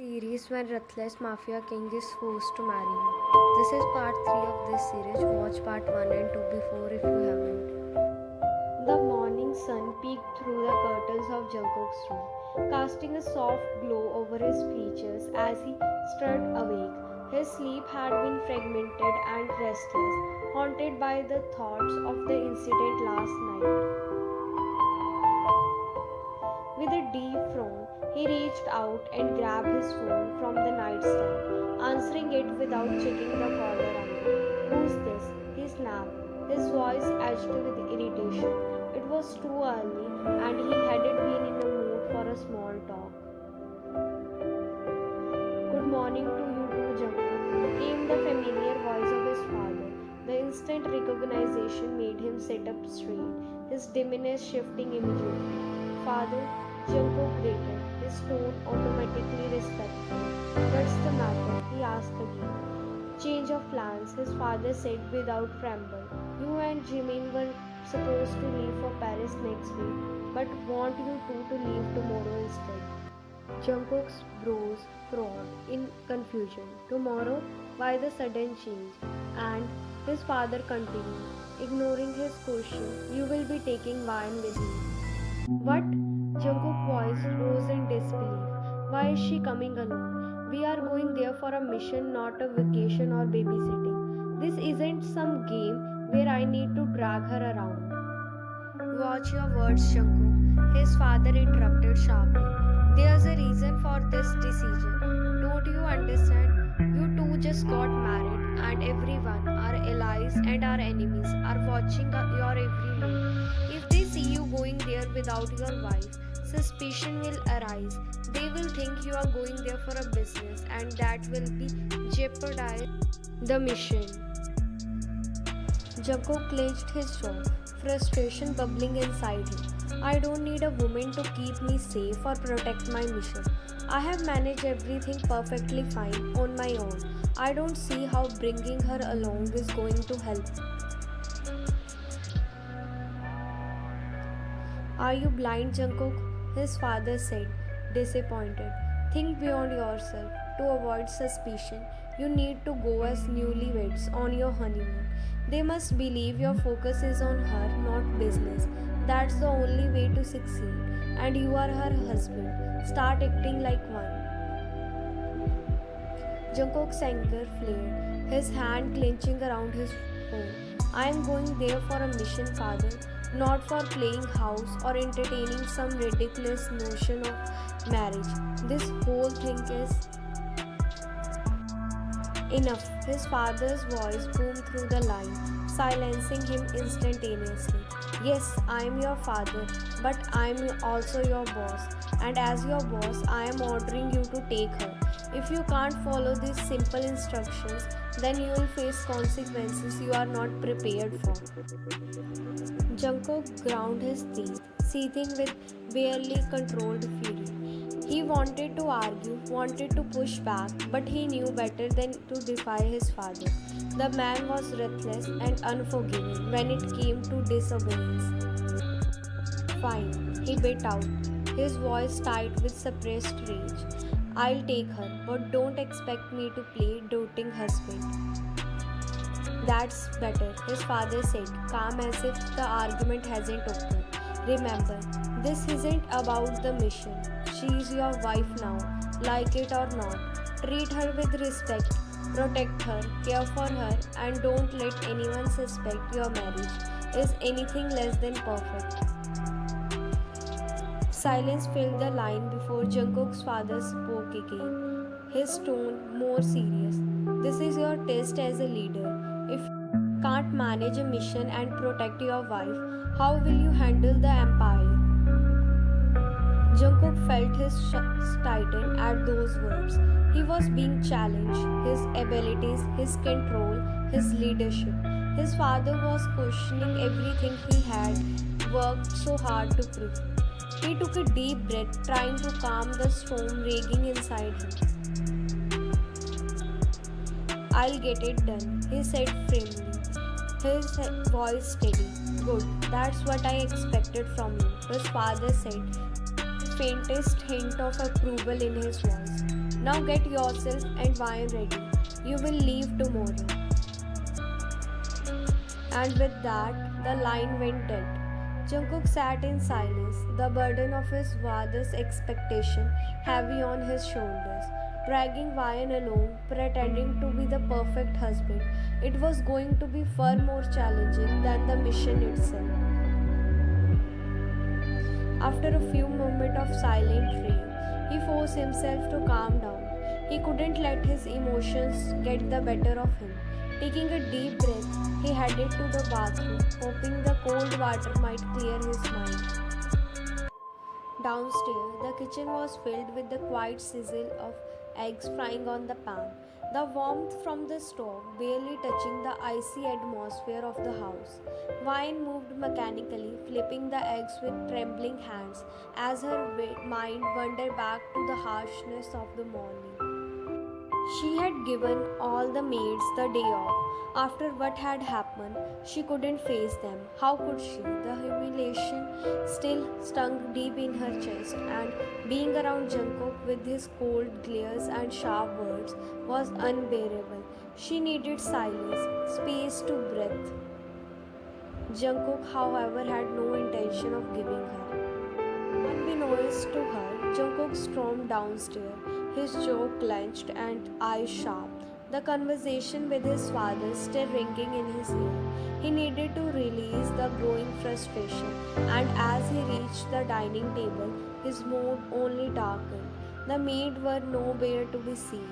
Series when Ruthless Mafia King is forced to marry you. This is part 3 of this series. Watch part 1 and 2 before if you haven't. The morning sun peeked through the curtains of Jungkook's room, casting a soft glow over his features as he stood awake. His sleep had been fragmented and restless, haunted by the thoughts of the incident last night. With a deep frown, he reached out and grabbed his phone from the nightstand, answering it without checking the caller ID. "Who's this?" he snapped, his voice edged with irritation. It was too early, and he hadn't been in a mood for a small talk. "Good morning to you too, Jungkook," came the familiar voice of his father. The instant recognition made him sit up straight, his demeanor shifting immediately. "Father," Jungkook greeted, his tone automatically respectful. "What's the matter?" he asked again. "Change of plans," his father said without tremble. "You and Jimin were supposed to leave for Paris next week, but want you two to leave tomorrow instead." Jungkook's brows furrowed in confusion. "Tomorrow? Why the sudden change?" And his father continued, ignoring his question, "You will be taking wine with me." "What?" Jungkook's voice rose in disbelief. "Why is she coming alone? We are going there for a mission, not a vacation or babysitting. This isn't some game where I need to drag her around." "Watch your words, Jungkook," his father interrupted sharply. "There's a reason for this decision. Don't you understand? You two just got married, and everyone, our allies and our enemies, are watching your every move. If they see you going there without your wife, suspicion will arise. They will think you are going there for a business, and that will be jeopardize the mission." Jungkook clenched his jaw, frustration bubbling inside him. "I don't need a woman to keep me safe or protect my mission. I have managed everything perfectly fine on my own. I don't see how bringing her along is going to help." "Are you blind, Jungkook?" his father said, disappointed. "Think beyond yourself. To avoid suspicion, you need to go as newlyweds on your honeymoon. They must believe your focus is on her, not business. That's the only way to succeed. And you are her husband. Start acting like one." Jungkook's anger flared, his hand clenching around his phone. "I am going there for a mission, father, not for playing house or entertaining some ridiculous notion of marriage. This whole thing is enough." His father's voice boomed through the line, silencing him instantaneously. "Yes, I am your father, but I am also your boss. And as your boss, I am ordering you to take her. If you can't follow these simple instructions, then you will face consequences you are not prepared for." Jungkook ground his teeth, seething with barely controlled fury. He wanted to argue, wanted to push back, but he knew better than to defy his father. The man was ruthless and unforgiving when it came to disobedience. "Fine," he bit out, his voice tight with suppressed rage. "I'll take her, but don't expect me to play doting husband." "That's better," his father said, calm as if the argument hasn't occurred. "Remember, this isn't about the mission. She is your wife now, like it or not. Treat her with respect, protect her, care for her, and don't let anyone suspect your marriage is anything less than perfect." Silence filled the line before Jungkook's father spoke again, his tone more serious. "This is your test as a leader. If you can't manage a mission and protect your wife, how will you handle the empire?" Jungkook felt his chest tighten at those words. He was being challenged, his abilities, his control, his leadership. His father was questioning everything he had worked so hard to prove. He took a deep breath, trying to calm the storm raging inside him. "I'll get it done," he said firmly, his voice steady. "Good, that's what I expected from you," his father said, faintest hint of approval in his voice. Now get yourself and wine ready. You will leave tomorrow. And with that, the line went dead. Jungkook sat in silence, the burden of his father's expectation heavy on his shoulders, dragging Ryan along, pretending to be the perfect husband. It was going to be far more challenging than the mission itself. After a few moments of silent rage, he forced himself to calm down. He couldn't let his emotions get the better of him. Taking a deep breath, he headed to the bathroom, hoping the cold water might clear his mind. Downstairs, the kitchen was filled with the quiet sizzle of eggs frying on the pan, the warmth from the stove barely touching the icy atmosphere of the house. Vine moved mechanically, flipping the eggs with trembling hands as her mind wandered back to the harshness of the morning. She had given all the maids the day off. After what had happened, she couldn't face them. How could she? The humiliation still stung deep in her chest, and being around Jungkook with his cold glares and sharp words was unbearable. She needed silence, space to breathe. Jungkook, however, had no intention of giving her. Unbeknownst to her, Jungkook stormed downstairs, his jaw clenched and eyes sharp, the conversation with his father still ringing in his ear. He needed to release the growing frustration, and as he reached the dining table, his mood only darkened. The maids were nowhere to be seen.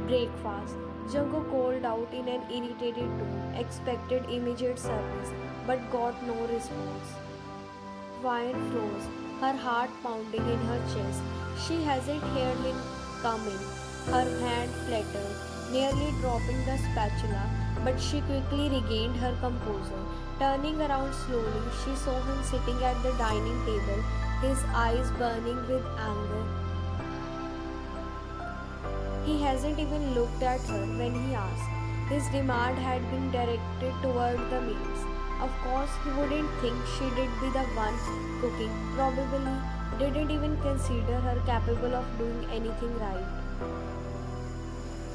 Breakfast. Jungkook called out in an irritated tone, expected immediate service, but got no response. Vine froze, her heart pounding in her chest. She hasn't heard him coming. Her hand fluttered, nearly dropping the spatula, but she quickly regained her composure. Turning around slowly, she saw him sitting at the dining table, his eyes burning with anger. He hasn't even looked at her when he asked. His demand had been directed toward the meals. Of course, he wouldn't think she'd be the one cooking. Probably didn't even consider her capable of doing anything right.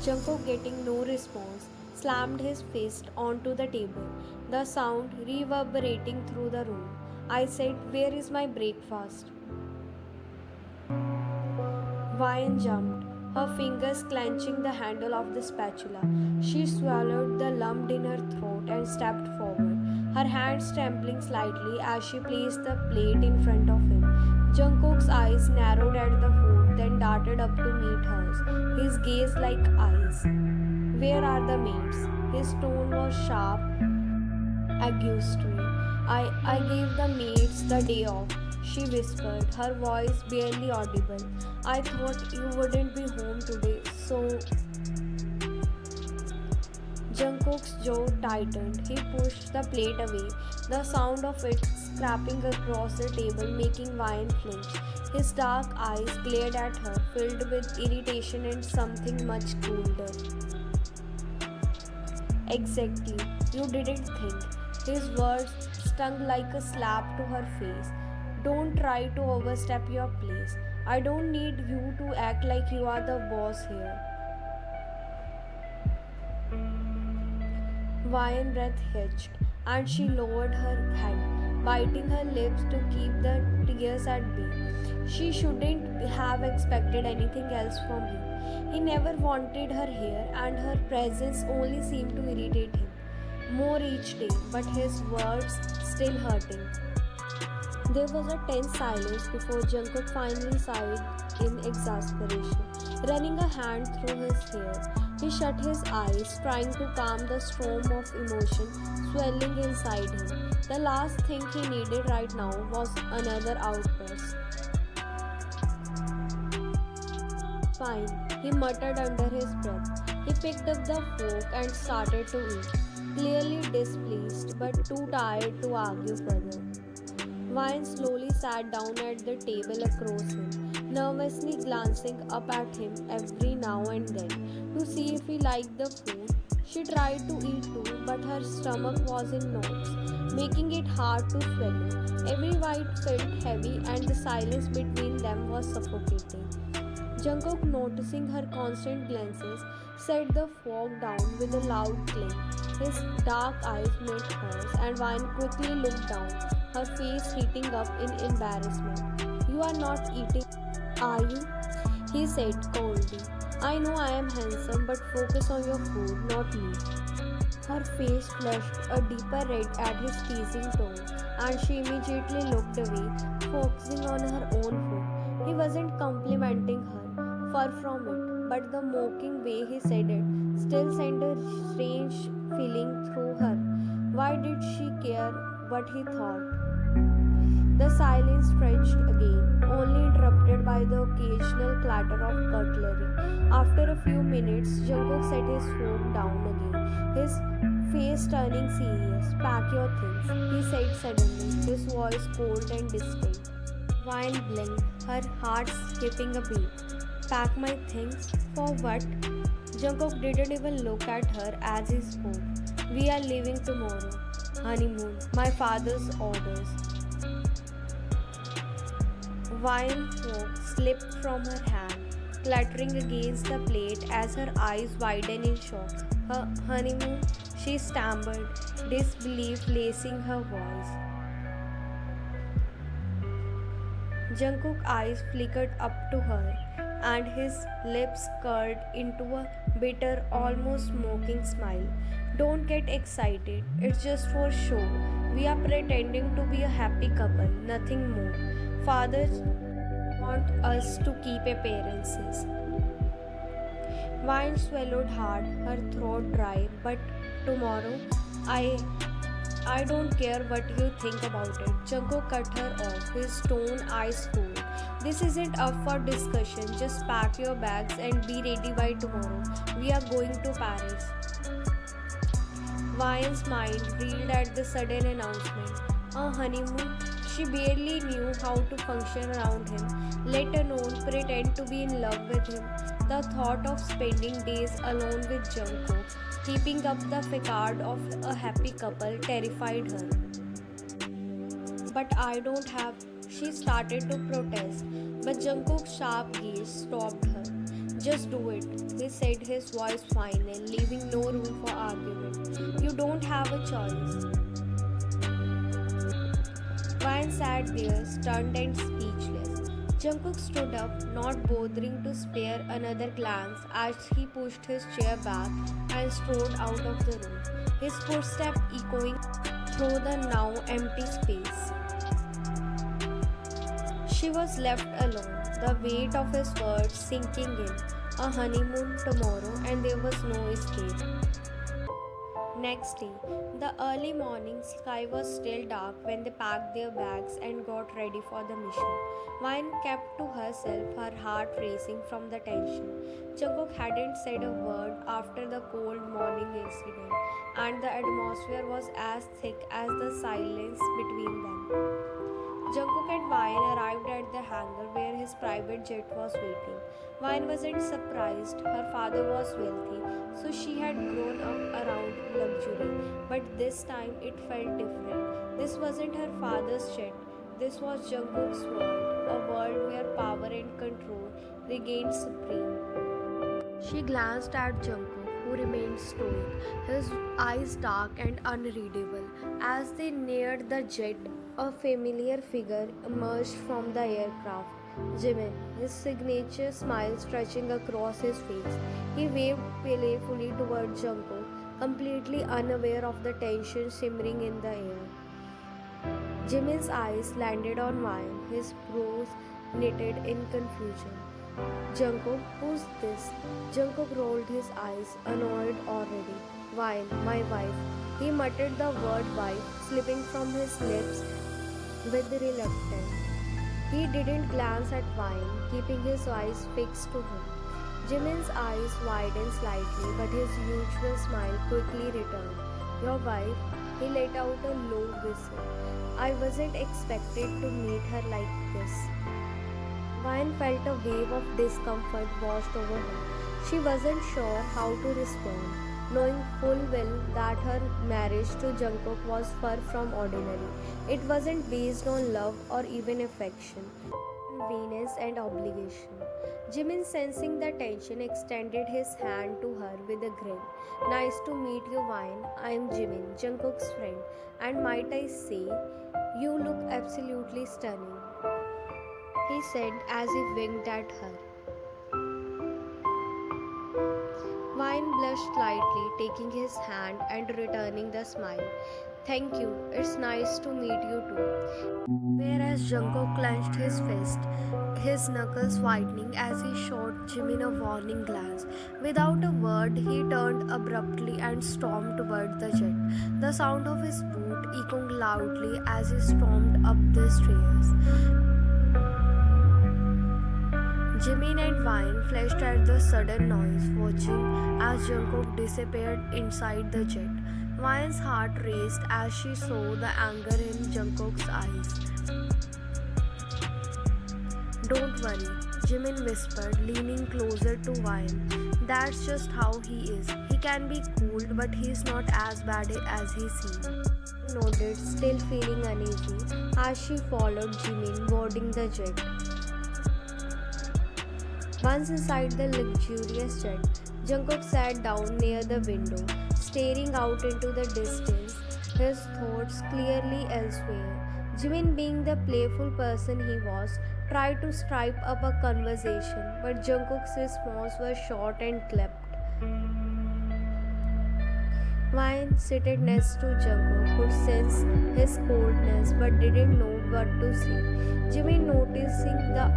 Jungkook, getting no response, slammed his fist onto the table, the sound reverberating through the room. I said, "Where is my breakfast?" Vine jumped, her fingers clenching the handle of the spatula. She swallowed the lump in her throat and stepped forward, her hands trembling slightly as she placed the plate in front of him. Jungkook's eyes narrowed at the food, then darted up to meet hers, his gaze like eyes. "Where are the maids?" His tone was sharp, accusatory. I gave the maids the day off," she whispered, her voice barely audible. "I thought you wouldn't be home today, so..." Jungkook's jaw tightened. He pushed the plate away, the sound of it scraping across the table making Vine flinch. His dark eyes glared at her, filled with irritation and something much colder. "Exactly. You didn't think." His words stung like a slap to her face. "Don't try to overstep your place. I don't need you to act like you are the boss here." Vine's breath hitched, and she lowered her head, biting her lips to keep the tears at bay. She shouldn't have expected anything else from him. He never wanted her here, and her presence only seemed to irritate him more each day, but his words still hurting. There was a tense silence before Jungkook finally sighed in exasperation, running a hand through his hair. He shut his eyes, trying to calm the storm of emotion swelling inside him. The last thing he needed right now was another outburst. "Fine," he muttered under his breath. He picked up the fork and started to eat, clearly displeased but too tired to argue further. Vine slowly sat down at the table across him, nervously glancing up at him every now and then to see if he liked the food. She tried to eat too, but her stomach was in knots, making it hard to swallow. Every bite felt heavy, and the silence between them was suffocating. Jungkook, noticing her constant glances, set the fork down with a loud clink. His dark eyes met hers, and Vine quickly looked down, her face heating up in embarrassment. "You are not eating, are you?" he said coldly. "I know I am handsome, but focus on your food, not me." Her face flushed a deeper red at his teasing tone, and she immediately looked away, focusing on her own food. He wasn't complimenting her, far from it, but the mocking way he said it still sent a strange feeling through her. Why did she care what he thought? The silence stretched again, only interrupted by the occasional clatter of cutlery. After a few minutes, Jungkook set his fork down again, his face turning serious. "Pack your things," he said suddenly, his voice cold and distinct. Vine blinked, her heart skipping a beat. "Pack my things? For what?" Jungkook didn't even look at her as he spoke. "We are leaving tomorrow. Honeymoon. My father's orders." Wine fork slipped from her hand, clattering against the plate as her eyes widened in shock. "Her honeymoon?" she stammered, disbelief lacing her voice. Jungkook's eyes flickered up to her, and his lips curled into a bitter, almost mocking smile. "Don't get excited. It's just for show. We are pretending to be a happy couple, nothing more. Fathers want us to keep appearances." Vine swallowed hard, her throat dry. "But tomorrow, I I don't care what you think about it." Jungkook cut her off, his tone ice cold. "This isn't up for discussion. Just pack your bags and be ready by tomorrow. We are going to Paris." Vine's mind reeled at the sudden announcement. A honeymoon? She barely knew how to function around him, let alone pretend to be in love with him. The thought of spending days alone with Jungkook, keeping up the facade of a happy couple, terrified her. "But I don't have," she started to protest, but Jungkook's sharp gaze stopped her. "Just do it," he said, his voice final, leaving no room for argument. "You don't have a choice." Vine sat there, stunned and speechless. Jungkook stood up, not bothering to spare another glance as he pushed his chair back and strode out of the room, his footsteps echoing through the now empty space. She was left alone, the weight of his words sinking in. A honeymoon tomorrow, and there was no escape. Next day, the early morning sky was still dark when they packed their bags and got ready for the mission. Vine kept to herself, her heart racing from the tension. Jungkook hadn't said a word after the cold morning incident, and the atmosphere was as thick as the silence between them. Jungkook and Vine arrived at the hangar where his private jet was waiting. Vine wasn't surprised, her father was wealthy, so she had grown up around luxury. But this time it felt different. This wasn't her father's jet, this was Jungkook's world, a world where power and control regained supreme. She glanced at Jungkook, who remained stoic, his eyes dark and unreadable. As they neared the jet, a familiar figure emerged from the aircraft. Jimin, his signature smile stretching across his face. He waved playfully toward Jungkook, completely unaware of the tension simmering in the air. Jimin's eyes landed on Vine, his brows knitted in confusion. "Jungkook, who's this?" Jungkook rolled his eyes, annoyed already. "Vine, my wife." He muttered the word wife, slipping from his lips with reluctance. He didn't glance at Vine, keeping his eyes fixed to him. Jimin's eyes widened slightly, but his usual smile quickly returned. "Your wife?" He let out a low whistle. "I wasn't expected to meet her like this." Vine felt a wave of discomfort washed over her. She wasn't sure how to respond, knowing full well that her marriage to Jungkook was far from ordinary. It wasn't based on love or even affection. Venus and obligation. Jimin, sensing the tension, extended his hand to her with a grin. Nice to meet you, Vine. I'm Jimin, Jungkook's friend, and might I say, you look absolutely stunning, he said as he winked at her. Vine blushed slightly, taking his hand and returning the smile. Thank you, it's nice to meet you too. Whereas Jungkook clenched his fist, his knuckles whitening as he shot Jimin a warning glance. Without a word, he turned abruptly and stormed toward the jet, the sound of his boot echoing loudly as he stormed up the stairs. Jimin and Vine flashed at the sudden noise, watching as Jungkook disappeared inside the jet. Vine's heart raced as she saw the anger in Jungkook's eyes. Don't worry, Jimin whispered, leaning closer to Vine. That's just how he is. He can be cool, but he's not as bad as he seems. Nodded, still feeling uneasy, as she followed Jimin boarding the jet. Once inside the luxurious jet, Jungkook sat down near the window, staring out into the distance, his thoughts clearly elsewhere. Jimin, being the playful person he was, tried to strike up a conversation, but Jungkook's response was short and clipped. Vine, seated next to Jungkook, could sense his coldness but didn't know what to say. Jimin, noticing the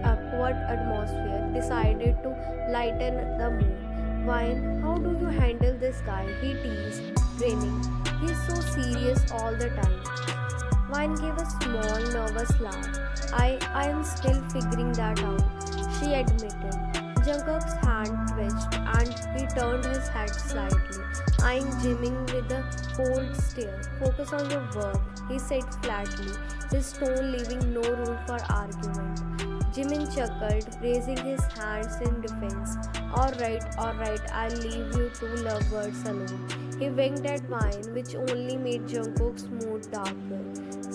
awkward atmosphere, decided to lighten the mood. Vine, how do you handle this guy? He teased, grinning. He's so serious all the time. Vine gave a small, nervous laugh. I am still figuring that out, she admitted. Jungkook's hand twitched and he turned his head slightly, eyeing Jimin with a cold stare. Focus on your work, he said flatly, his tone leaving no room for argument. Jimin chuckled, raising his hands in defense. Alright, I'll leave you two lovebirds alone. He winked at Vine, which only made Jungkook's mood darker.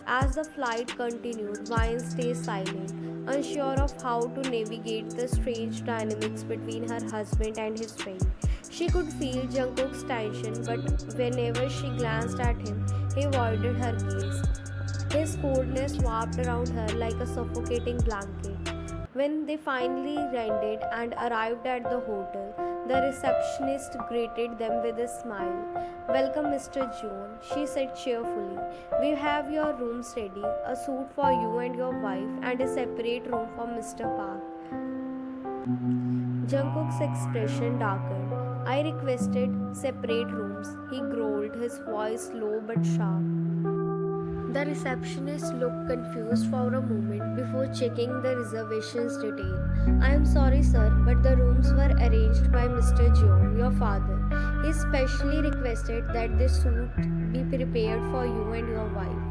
As the flight continued, Vine stayed silent, unsure of how to navigate the strange dynamics between her husband and his friend. She could feel Jungkook's tension, but whenever she glanced at him, he avoided her gaze. His coldness wrapped around her like a suffocating blanket. When they finally landed and arrived at the hotel, the receptionist greeted them with a smile. Welcome, Mr. Jeon, she said cheerfully. We have your rooms ready, a suite for you and your wife, and a separate room for Mr. Park. Jungkook's expression darkened. I requested separate rooms, he growled, his voice low but sharp. The receptionist looked confused for a moment before checking the reservations detail. I am sorry, sir, but the rooms were arranged by Mr. Jeon, your father. He specially requested that this suite be prepared for you and your wife.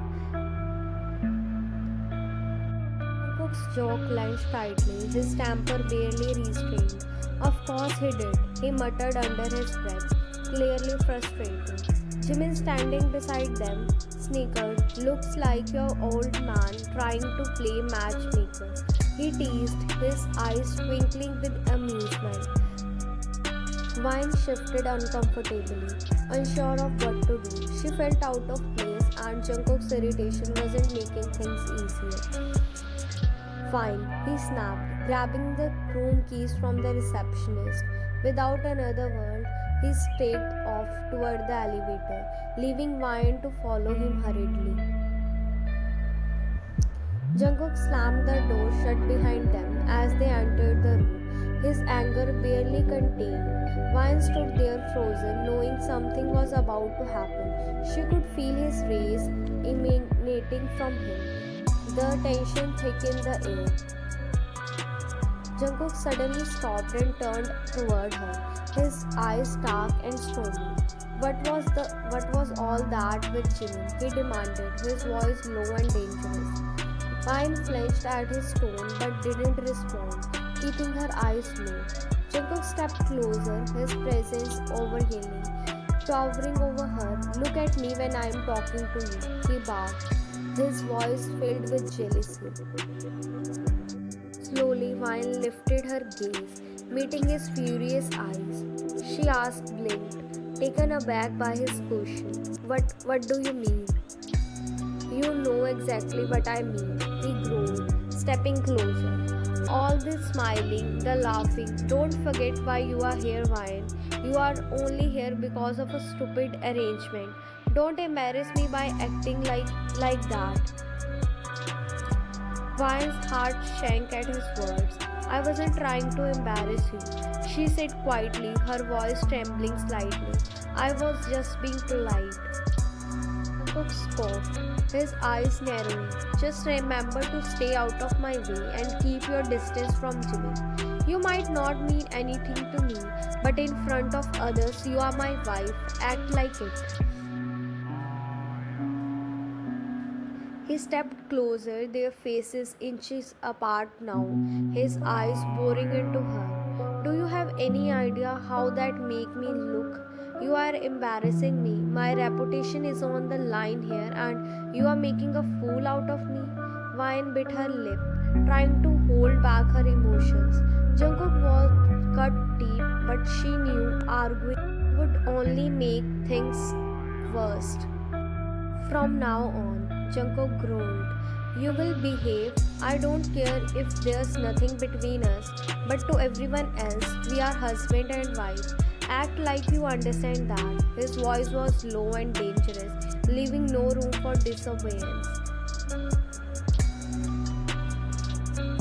Jungkook's jaw clenched tightly, his temper barely restrained. Of course he did, he muttered under his breath, clearly frustrated. Jimin, standing beside them, snickered. Looks like your old man trying to play matchmaker, he teased, his eyes twinkling with amusement. Vine shifted uncomfortably, unsure of what to do. She felt out of place and Jungkook's irritation wasn't making things easier. Fine, he snapped, grabbing the room keys from the receptionist. Without another word, he staked off toward the elevator, leaving Vine to follow him hurriedly. Jungkook slammed the door shut behind them as they entered the room, his anger barely contained. Vine stood there frozen, knowing something was about to happen. She could feel his rage emanating from him, the tension thick in the air. Jungkook suddenly stopped and turned toward her, his eyes dark and stormy. What was all that with Jimin? He demanded, his voice low and dangerous. Vine flinched at his tone but didn't respond, keeping her eyes low. Jungkook stepped closer, his presence overwhelming. Towering over her, look at me when I am talking to you, he barked, his voice filled with jealousy. Slowly, Vine lifted her gaze, meeting his furious eyes. She asked, blinked, taken aback by his question. What do you mean? You know exactly what I mean, he groaned, stepping closer. All this smiling, the laughing, don't forget why you are here, Vine. You are only here because of a stupid arrangement. Don't embarrass me by acting like that. Vine's heart sank at his words. I wasn't trying to embarrass you, she said quietly, her voice trembling slightly. I was just being polite. Cook scoffed, his eyes narrowing. Just remember to stay out of my way and keep your distance from Jimmy. You might not mean anything to me, but in front of others, you are my wife. Act like it. He stepped closer, their faces inches apart now, his eyes boring into her. Do you have any idea how that make me look? You are embarrassing me. My reputation is on the line here and you are making a fool out of me. Vine bit her lip, trying to hold back her emotions. Jungkook was cut deep, but she knew arguing would only make things worse. From now on, Jungkook growled, you will behave. I don't care if there's nothing between us, but to everyone else, we are husband and wife. Act like you understand that. His voice was low and dangerous, leaving no room for disobedience.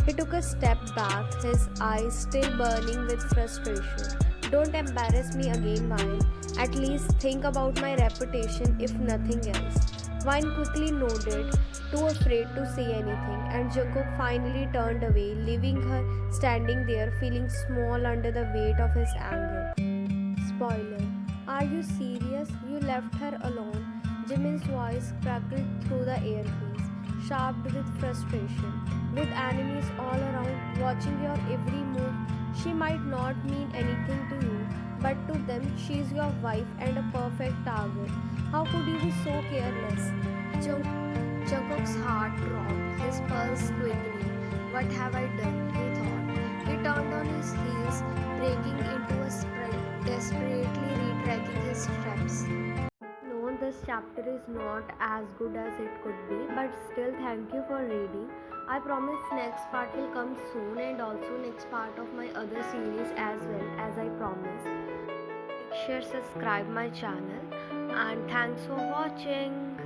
He took a step back, his eyes still burning with frustration. Don't embarrass me again, Vine. At least think about my reputation if nothing else. Vine quickly nodded, too afraid to say anything, and Jungkook finally turned away, leaving her standing there feeling small under the weight of his anger. Spoiler. Are you serious? You left her alone. Jimin's voice crackled through the earpiece, sharp with frustration. With enemies all around, watching your every move, she might not mean anything to you, but to them, she is your wife and a perfect target. How could you be so careless? Jungkook's heart dropped, his pulse quickening. What have I done? He thought. He turned on his heels, breaking into a sprint, desperately retracing his steps. No, this chapter is not as good as it could be, but still, thank you for reading. I promise next part will come soon, and also next part of my other series as well, as I promise. Share, subscribe my channel, and thanks for watching.